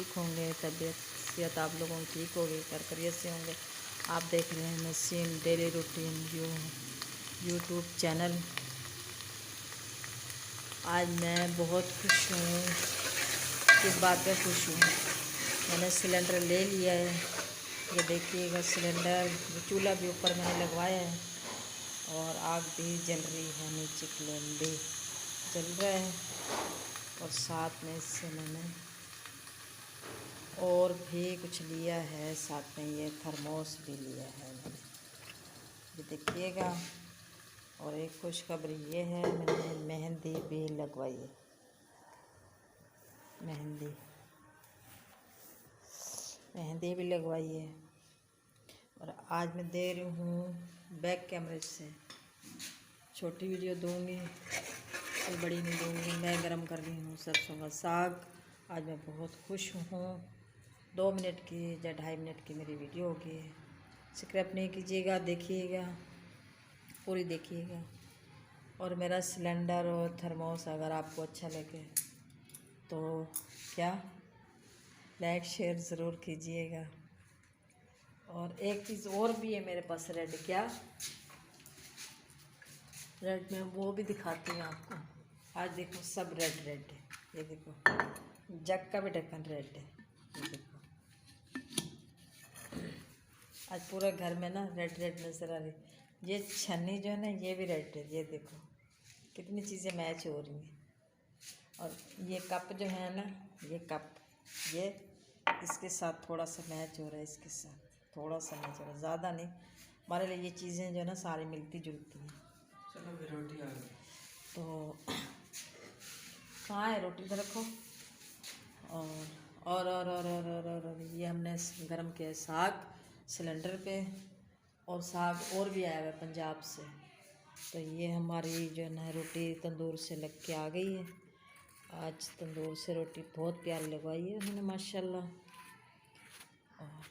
ठीक होंगे, तबीयत सेहत आप लोगों की ठीक होगी, खैरियत से होंगे। आप देख रहे हैं Naseem daily routine YouTube channel. आज मैं बहुत खुश हूँ। किस बात पे खुश हूँ? मैंने सिलेंडर ले लिया है। ये देखिएगा सिलेंडर, चूल्हा भी ऊपर मैंने लगवाया है और आग भी जल रही है, नीचे फ्लेम भी जल रहा है। और साथ में इससे मैंने और भी कुछ लिया है, साथ में ये थर्मोस भी लिया है मैंने, ये देखिएगा। और एक खुशखबरी ये है, मैंने मेहंदी भी लगवाई है। मेहंदी भी लगवाई है। और आज मैं दे रही हूँ बैक कैमरे से, छोटी वीडियो दूँगी, कोई बड़ी नहीं दूँगी। मैं गरम कर रही हूँ सरसों का साग। आज मैं बहुत खुश हूँ। 2 मिनट की या 2.5 मिनट की मेरी वीडियो होगी। स्क्रैप नहीं कीजिएगा, देखिएगा, पूरी देखिएगा। और मेरा सिलेंडर और थर्मोस अगर आपको अच्छा लगे तो क्या लाइक शेयर ज़रूर कीजिएगा। और एक चीज़ और भी है मेरे पास, रेड, क्या रेड में वो भी दिखाती हूँ आपको। आज देखो सब रेड है। ये देखो जग का भी ढक्कन रेड है। ये देखो आज पूरा घर में ना रेड नज़र आ रही। ये छन्नी जो है ना, ये भी रेड है। ये देखो कितनी चीज़ें मैच हो रही हैं। और ये कप जो है ना, ये कप, ये इसके साथ थोड़ा सा मैच हो रहा है, इसके साथ थोड़ा सा मैच हो रहा है, ज़्यादा नहीं। हमारे लिए ये चीज़ें जो है ना सारी मिलती जुलती हैं। चलो फिर रोटी आ गई तो कहाँ है रोटी? इधर रखो। और ये हमने गरम किया साग सिलेंडर पे। और साग और भी आया हुआ है पंजाब से। तो ये हमारी जो है ना रोटी तंदूर से लग के आ गई है। आज तंदूर से रोटी बहुत प्यारी लगवाई है उन्होंने माशाल्लाह। और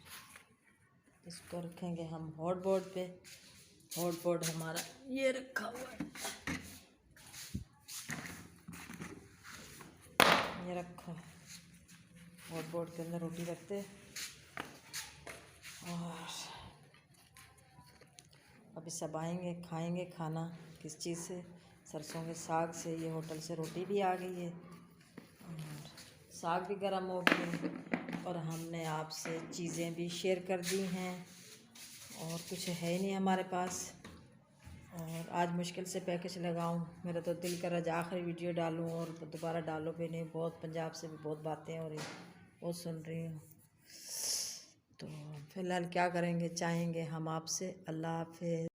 इसको रखेंगे हम हॉट बोर्ड पे। हॉट बोर्ड हमारा ये रखा हुआ है, ये रखा हॉट बोर्ड के अंदर रोटी रखते। और अभी सब आएंगे, खाएंगे खाना किस चीज़ से? सरसों के साग से। ये होटल से रोटी भी आ गई है और साग भी गर्म हो गया। और हमने आपसे चीज़ें भी शेयर कर दी हैं और कुछ है नहीं हमारे पास। और आज मुश्किल से पैकेज लगाऊं, मेरा तो दिल कर रहा आखिरी वीडियो डालूं और दोबारा डालो भी नहीं। बहुत पंजाब से भी बहुत बातें हो रही, बहुत सुन रही हूँ। तो फ़िलहाल क्या करेंगे, चाहेंगे हम आपसे। अल्लाह हाफ़िज़।